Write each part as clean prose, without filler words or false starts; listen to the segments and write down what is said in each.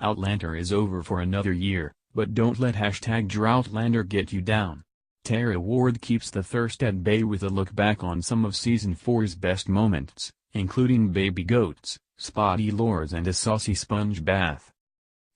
Outlander is over for another year, but don't let #Droughtlander get you down. Tara Ward keeps the thirst at bay with a look back on some of Season 4's best moments, including baby goats, spotty lures and a saucy sponge bath.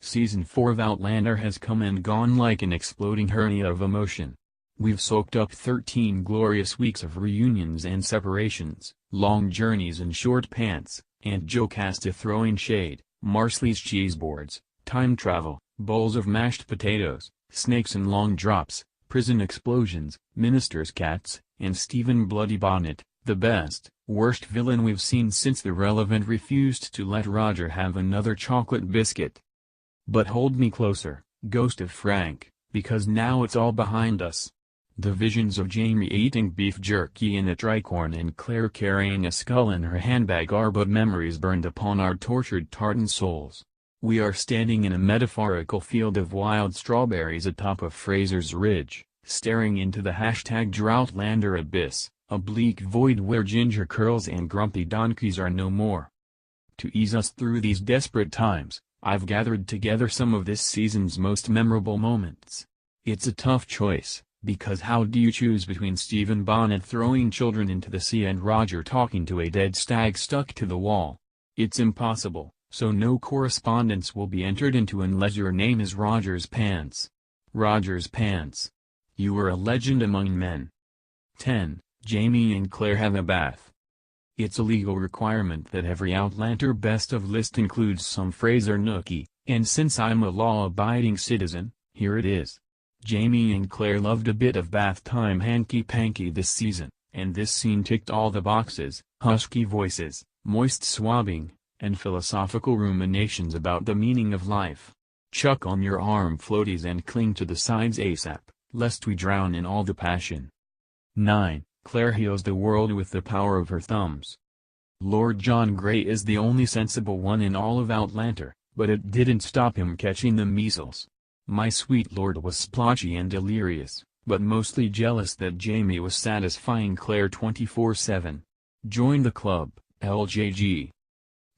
Season 4 of Outlander has come and gone like an exploding hernia of emotion. We've soaked up 13 glorious weeks of reunions and separations, long journeys in short pants, Aunt Jocasta throwing shade, Marsley's cheeseboards, time travel, bowls of mashed potatoes, snakes and long drops, prison explosions, ministers' cats, and Stephen Bloody Bonnet, the best, worst villain we've seen since the Relevant refused to let Roger have another chocolate biscuit. But hold me closer, Ghost of Frank, because now it's all behind us. The visions of Jamie eating beef jerky in a tricorn and Claire carrying a skull in her handbag are but memories burned upon our tortured tartan souls. We are standing in a metaphorical field of wild strawberries atop of Fraser's Ridge, staring into the #Droughtlander abyss, a bleak void where ginger curls and grumpy donkeys are no more. To ease us through these desperate times, I've gathered together some of this season's most memorable moments. It's a tough choice, because how do you choose between Stephen Bonnet throwing children into the sea and Roger talking to a dead stag stuck to the wall? It's impossible, so no correspondence will be entered into unless your name is Roger's Pants. Roger's Pants. You were a legend among men. 10. Jamie and Claire have a bath. It's a legal requirement that every Outlander best of list includes some Fraser nookie, and since I'm a law-abiding citizen, here it is. Jamie and Claire loved a bit of bath time hanky-panky this season, and this scene ticked all the boxes: husky voices, moist swabbing, and philosophical ruminations about the meaning of life. Chuck on your arm floaties and cling to the sides ASAP, lest we drown in all the passion. 9. Claire heals the world with the power of her thumbs. Lord John Grey is the only sensible one in all of Outlander, but it didn't stop him catching the measles. My sweet lord was splotchy and delirious, but mostly jealous that Jamie was satisfying Claire 24/7. Join the club, LJG.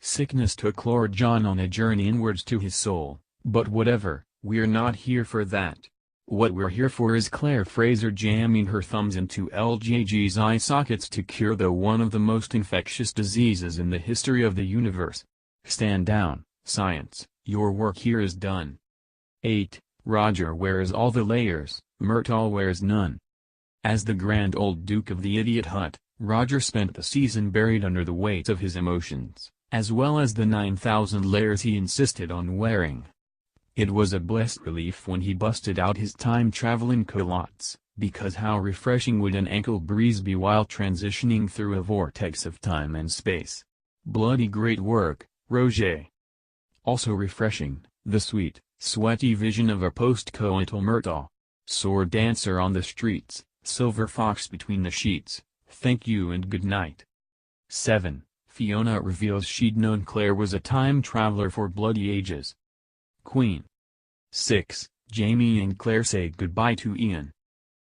Sickness took Lord John on a journey inwards to his soul, but whatever, we're not here for that. What we're here for is Claire Fraser jamming her thumbs into LJG's eye sockets to cure one of the most infectious diseases in the history of the universe. Stand down, science, your work here is done. 8. Roger wears all the layers, Murtaugh wears none. As the grand old Duke of the Idiot Hut, Roger spent the season buried under the weight of his emotions, as well as the 9,000 layers he insisted on wearing. It was a blessed relief when he busted out his time-traveling culottes, because how refreshing would an ankle breeze be while transitioning through a vortex of time and space. Bloody great work, Roger. Also refreshing, the sweet, sweaty vision of a post-coital Murtaugh. Sword dancer on the streets, silver fox between the sheets, thank you and good night. 7. Fiona reveals she'd known Claire was a time traveler for bloody ages. Queen. 6. Jamie and Claire say goodbye to Ian.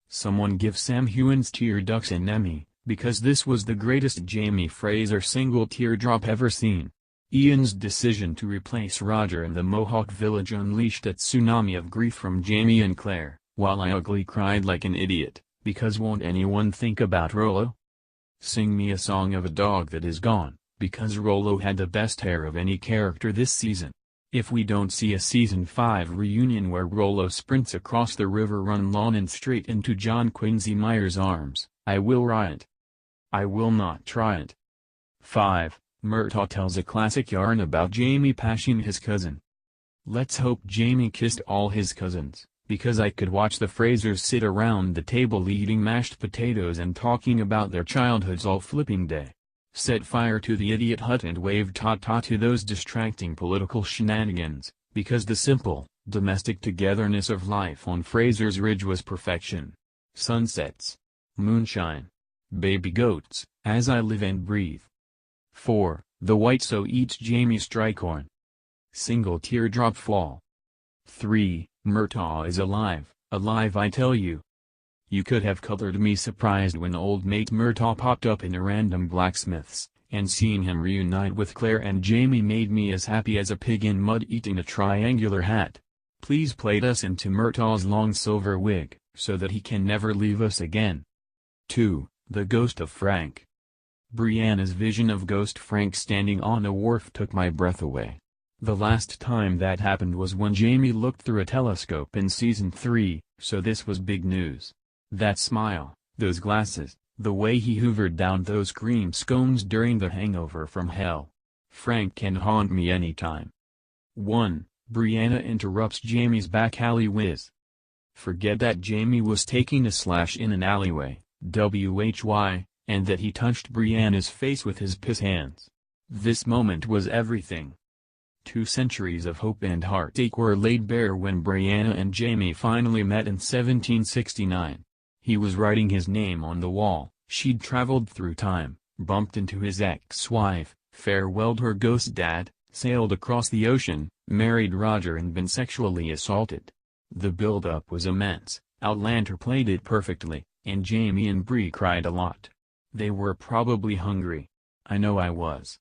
Someone give Sam Heughan's Tear Ducts an Emmy, because this was the greatest Jamie Fraser single teardrop ever seen. Ian's decision to replace Roger in the Mohawk village unleashed a tsunami of grief from Jamie and Claire, while I ugly cried like an idiot, because won't anyone think about Rollo? Sing me a song of a dog that is gone, because Rollo had the best hair of any character this season. If we don't see a Season 5 reunion where Rollo sprints across the river-run lawn and straight into John Quincy Meyer's arms, I will riot. I will not try it. 5. Murtaugh tells a classic yarn about Jamie pashing his cousin. Let's hope Jamie kissed all his cousins, because I could watch the Frasers sit around the table eating mashed potatoes and talking about their childhoods all flipping day. Set fire to the Idiot Hut and wave ta-ta to those distracting political shenanigans, because the simple, domestic togetherness of life on Fraser's Ridge was perfection. Sunsets. Moonshine. Baby goats, as I live and breathe. 4. The White So eats Jamie's tricorn. Single teardrop fall. 3. Murtaugh is alive, alive I tell you. You could have colored me surprised when old mate Murtaugh popped up in a random blacksmith's, and seeing him reunite with Claire and Jamie made me as happy as a pig in mud eating a triangular hat. Please plait us into Myrtle's long silver wig, so that he can never leave us again. 2. The Ghost of Frank. Brianna's vision of Ghost Frank standing on a wharf took my breath away. The last time that happened was when Jamie looked through a telescope in season 3, so this was big news. That smile, those glasses, the way he hoovered down those cream scones during the hangover from hell. Frank can haunt me anytime. 1. Brianna interrupts Jamie's back alley whiz. Forget that Jamie was taking a slash in an alleyway, why, and that he touched Brianna's face with his piss hands. This moment was everything. 2 centuries of hope and heartache were laid bare when Brianna and Jamie finally met in 1769. He was writing his name on the wall, she'd traveled through time, bumped into his ex-wife, farewelled her ghost dad, sailed across the ocean, married Roger and been sexually assaulted. The build-up was immense, Outlander played it perfectly, and Jamie and Bree cried a lot. They were probably hungry. I know I was.